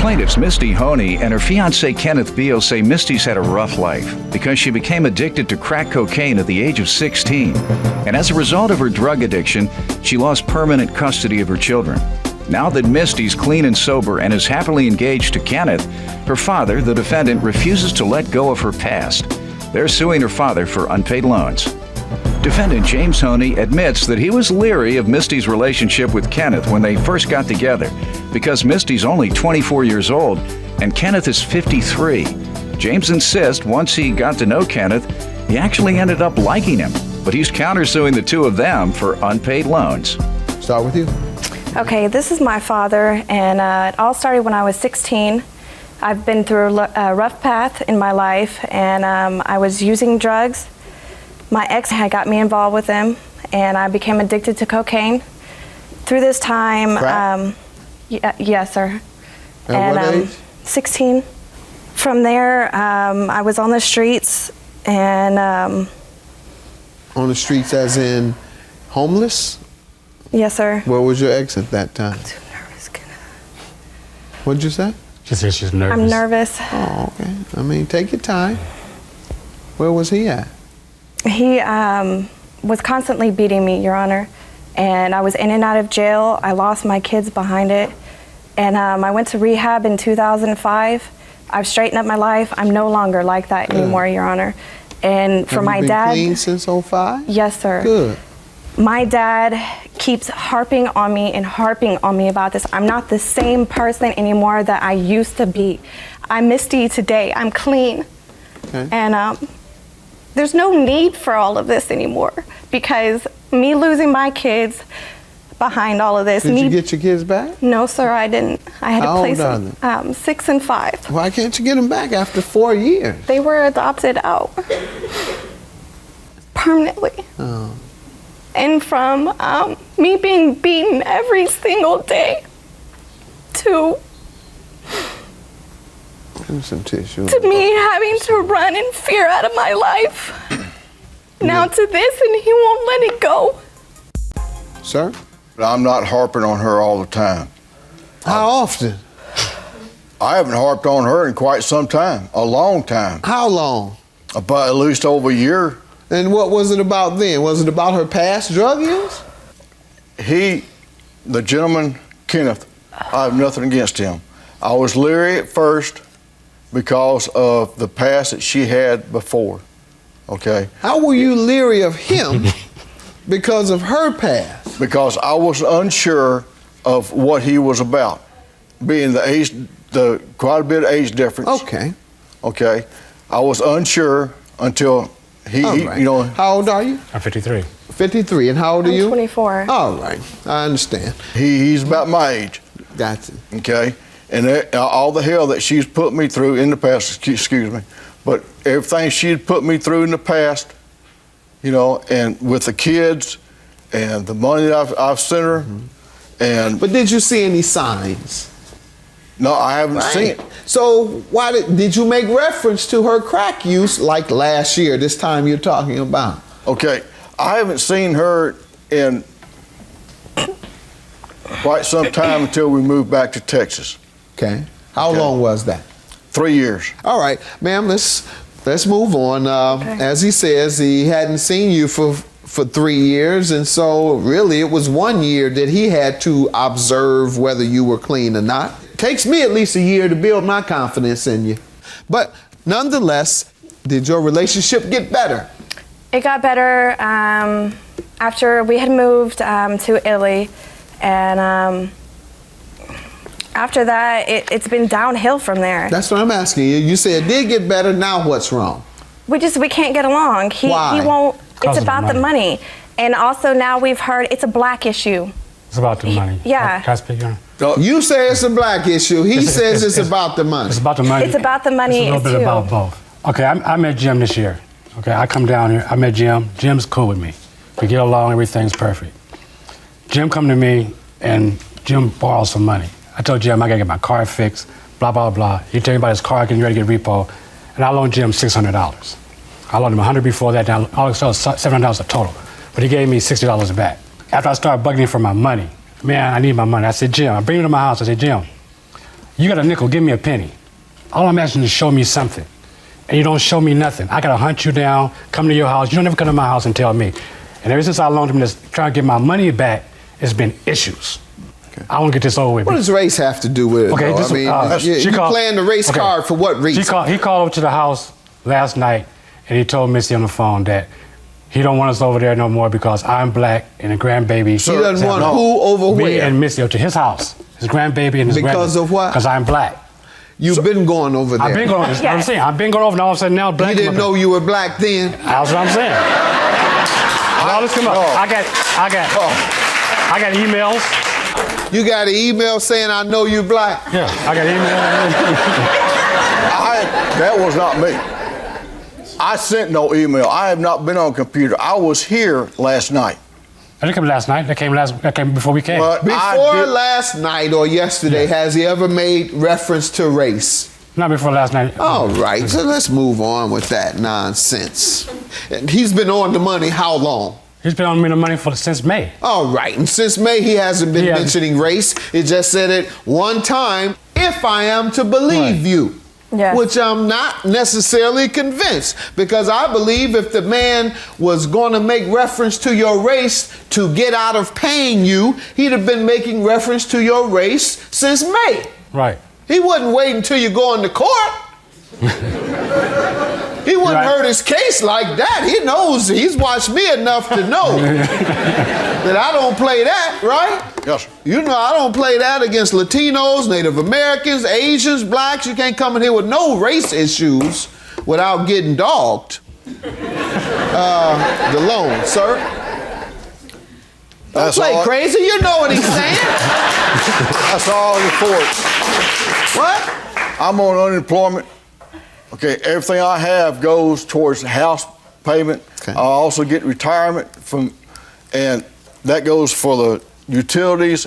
Plaintiffs Misty Honey and her fiancé Kenneth Beal say Misty's had a rough life because she became addicted to crack cocaine at the age of 16. And as a result of her drug addiction, she lost permanent custody of her children. Now that Misty's clean and sober and is happily engaged to Kenneth, her father, the defendant, refuses to let go of her past. They're suing her father for unpaid loans. Defendant James Honey admits that he was leery of Misty's relationship with Kenneth when they first got together because Misty's only 24 years old and Kenneth is 53. James insists once he got to know Kenneth, he actually ended up liking him, but he's countersuing the two of them for unpaid loans. Start with you. Okay, this is my father, and it all started when I was 16. I've been through a rough path in my life, and I was using drugs. My ex had got me involved with him, and I became addicted to cocaine. Through this time, yes, sir. And what age? 16. From there, I was on the streets, and On the streets as in homeless? yes, sir. Where was your ex at that time? I'm too nervous. What'd you say? She said she's nervous. I'm nervous. Oh, okay. I mean, take your time. Where was he at? He was constantly beating me, Your Honor, and I was in and out of jail. I lost my kids behind it, and I went to rehab in 2005. I've straightened up my life. I'm no longer like that anymore, Your Honor. And for my dad, Have you been clean since 05? yes, sir. Good. My dad keeps harping on me about this. I'm not the same person anymore that I used to be. I'm Misty today. I'm clean. Okay. And there's no need for all of this anymore because me losing my kids behind all of this. Did you get your kids back? No, sir, I didn't. I had How to place old are them 6 and 5. Why can't you get them back after 4 years? They were adopted out permanently. Oh. And from me being beaten every single day to Give me some tissue. me having to run in fear out of my life. Now to this, and he won't let it go. Sir? I'm not harping on her all the time. How often? I haven't harped on her in quite some time, a long time. How long? About at least over a year. And what was it about then? Was it about her past drug use? The gentleman, Kenneth, I have nothing against him. I was leery at first because of the past that she had before, okay? How were you leery of him because of her past? Because I was unsure of what he was about, being the age, quite a bit of age difference. Okay. Okay, I was unsure until he Right. you know. How old are you? I'm 53. 53. And how old are I'm you? 24. All right. I understand. He's about my age. Gotcha. Okay, and all the hell that she's put me through in the past, excuse me, but everything she'd put me through in the past, you know, and with the kids and the money that I've sent her, and But did you see any signs? no, I haven't seen it. So why did you make reference to her crack use like last year, this time you're talking about? Okay, I haven't seen her in quite some time until we moved back to Texas. Okay. How Okay. long was that? 3 years. All right, ma'am, let's move on. Okay. As he says, he hadn't seen you for 3 years, and so really it was 1 year that he had to observe whether you were clean or not. Takes me at least a year to build my confidence in you. But nonetheless, did your relationship get better? It got better after we had moved to Italy, and after that, it's been downhill from there. That's what I'm asking you. You said it did get better, now what's wrong? We can't get along. Why? He won't. Because It's of the about the money, and also now we've heard it's a black issue. It's about the money. Yeah. Can I speak, Your Honor? You say it's a black issue. He says it's about the money. It's about the money. It's about the money, It's a little bit too. about both. Okay, I met Jim this year. Okay, I come down here. I met Jim. Jim's cool with me. We get along. Everything's perfect. Jim come to me, and Jim borrowed some money. I told Jim I gotta get my car fixed. Blah blah blah. He told me about his car getting ready to get repo, and I loaned Jim $600. I loaned him $100 before that. Now all it was $700 a total, but he gave me $60 back. After I started bugging him for my money, man, I need my money. I said, Jim, I bring him to my house. I said, Jim, You got a nickel, give me a penny. All I'm asking is show me something. And you don't show me nothing. I gotta hunt you down, come to your house. You don't ever come to my house and tell me. And ever since I loaned him this, trying to get my money back, it's been issues. Okay. I want to get this over with. What does race have to do with it? Okay, I mean, you playing the race card for what reason? He called over to the house last night, and he told Missy on the phone that he don't want us over there no more because I'm black and a grandbaby. So he doesn't want who over me where? and Missy to his house, his grandbaby and his Because of what? Because I'm black. You've been going over there. I've been going over there. I'm saying, I've been going over, and all of a sudden now black. You didn't know you were black then? That's what I'm saying. All this come up. I got emails. You got an email saying I know you black? Yeah, I got emails. That was not me. I sent no email. I have not been on computer. I was here last night. I didn't come last night. That came before we came. But before last night or yesterday, has he ever made reference to race? Not before last night. All right, so let's move on with that nonsense. And he's been on the money how long? He's been on me the money since May. All right, and since May he hasn't been mentioning race. He just said it one time, if I am to believe you. Yes. Which I'm not necessarily convinced, because I believe if the man was going to make reference to your race to get out of paying you, he'd have been making reference to your race since May. Right. He wouldn't wait until you go into court. He wouldn't hurt his case like that. He knows, he's watched me enough to know that I don't play that, right? Yes, sir. You know I don't play that against Latinos, Native Americans, Asians, blacks. You can't come in here with no race issues without getting dogged. The loan, sir. Don't play crazy. You know what he's saying. That's all in court. What? I'm on unemployment. Okay, everything I have goes towards house payment. Okay. I also get retirement and that goes for the utilities,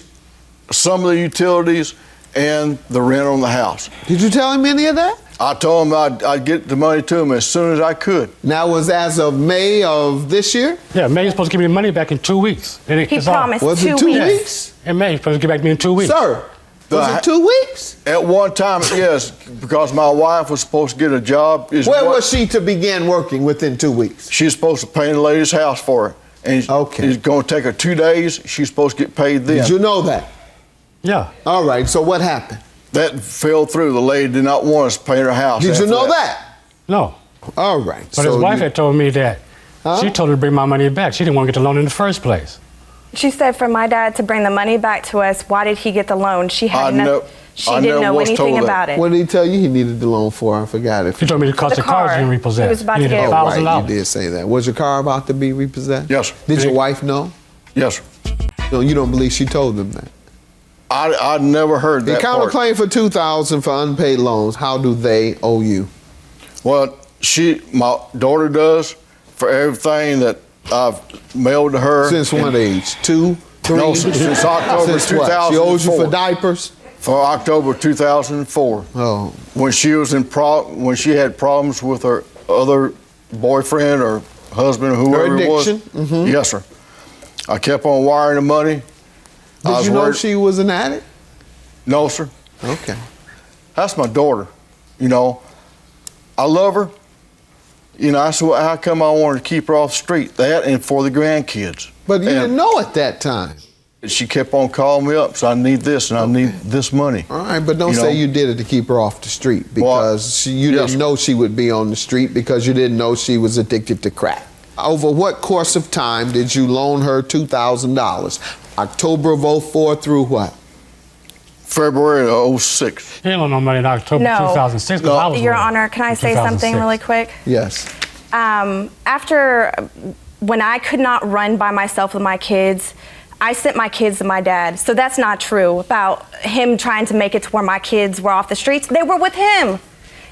some of the utilities, and the rent on the house. Did you tell him any of that? I told him I'd get the money to him as soon as I could. Now, was as of May of this year? Yeah, May is supposed to give me the money back in 2 weeks. He promised Was 2 it 2 weeks. weeks? In May, he's supposed to give back to me in 2 weeks. Sir, was it 2 weeks? At one time, yes, because my wife was supposed to get a job. Where was she to begin working within 2 weeks? She's supposed to paint the lady's house for her. And it's going to take her 2 days. She's supposed to get paid then. Did you know that? Yeah. All right, so what happened? That fell through. The lady did not want us to paint her house. Did you know that? No. All right. But his wife had told me that she told her to bring my money back. She didn't want to get the loan in the first place. She said for my dad to bring the money back to us, why did he get the loan? She had she didn't know anything about it. What did he tell you he needed the loan for? I forgot it. He told me the cost of the car was being repossessed. He was about to get it. Oh, right, you did say that. Was your car about to be repossessed? Yes, sir. Did your wife know? Yes, sir. No, you don't believe she told them that? I never heard that part. The counterclaim for $2,000 for unpaid loans, how do they owe you? Well, my daughter does for everything that I've mailed to her. Since what age? 2, 3? No, since October 2004. She owes you for diapers? For October 2004. Oh. When she was when she had problems with her other boyfriend or husband or whoever it was. Mm-hmm. Yes, sir. I kept on wiring the money. Did you know she was an addict? No, sir. Okay. That's my daughter. You know, I love her. You know, I said, well, how come I wanted to keep her off the street? That and for the grandkids. But you didn't know at that time. She kept on calling me up, so I need this and I need this money. All right, but don't say you did it to keep her off the street, because you didn't know she would be on the street, because you didn't know she was addicted to crack. Over what course of time did you loan her $2,000? October of 04 through what? February of 06. He didn't loan no money in October 2006. No. Your Honor, can I say something really quick? Yes. After, when I could not run by myself with my kids, I sent my kids to my dad. So that's not true about him trying to make it to where my kids were off the streets. They were with him.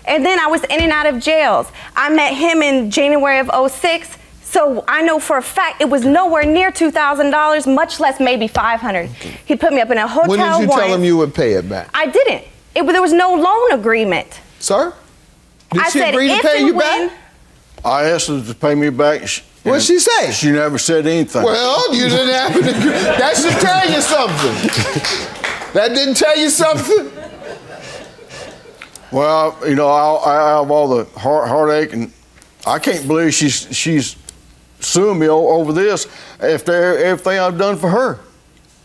And then I was in and out of jails. I met him in January of 06. So I know for a fact it was nowhere near $2,000, much less maybe $500. Okay. He put me up in a hotel. When did you tell him you would pay it back? I didn't. There was no loan agreement. Sir? Did I she said, agree to pay you back? I asked her to pay me back. What'd she say? She never said anything. Well, you didn't happen to agree. That should tell you something. That didn't tell you something? Well, you know, I have all the heartache, and I can't believe she's suing me over this after everything I've done for her.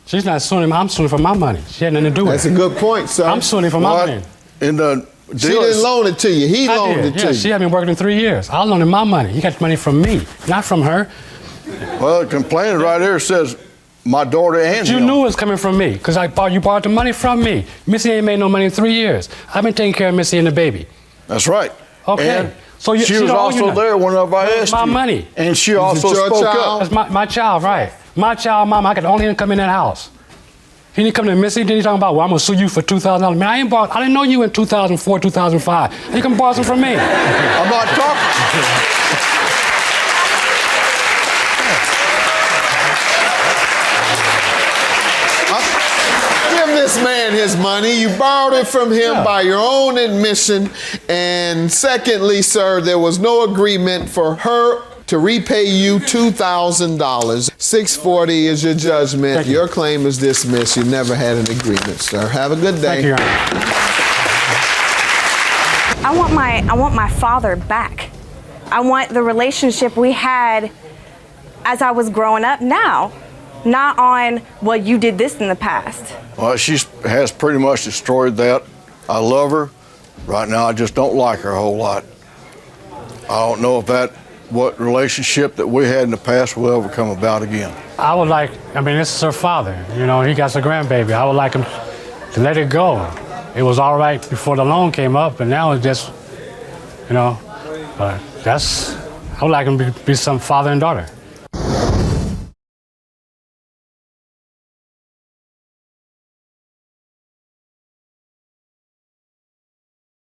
She's not suing him. I'm suing for my money. She had nothing to do with it. That's a good point, sir. I'm suing for my money. In the She didn't loan it to you. He loaned it to you. She had been working 3 years. I loaned him my money. He got the money from me, not from her. Well, the complaint right there says my daughter and You him. knew it was coming from me because you borrowed the money from me. Missy ain't made no money in 3 years. I've been taking care of Missy and the baby. That's right. Okay. And So she was also there whenever I asked my you. money. And she also your spoke child? up. That's my child, right? My child, mama. I could only him come in that house. He didn't come to Missy. Then he talking about, well, I'm gonna sue you for $2,000. Man, I didn't know you in 2004, 2005. You can borrow some from me. I'm not talking. Give this man his money. You borrowed it from him by your own admission. And secondly, sir, there was no agreement for her to repay you $2,000. $640 is your judgment. Thank you. Your claim is dismissed. You never had an agreement, sir. Have a good day. Thank you, Your Honor. I want my father back. I want the relationship we had as I was growing up now, not on, well, you did this in the past. Well, she has pretty much destroyed that. I love her. Right now, I just don't like her a whole lot. I don't know if what relationship that we had in the past will ever come about again. I would like, this is her father. You know, he got a grandbaby. I would like him to let it go. It was all right before the loan came up, and now it's just, but I would like him to be some father and daughter.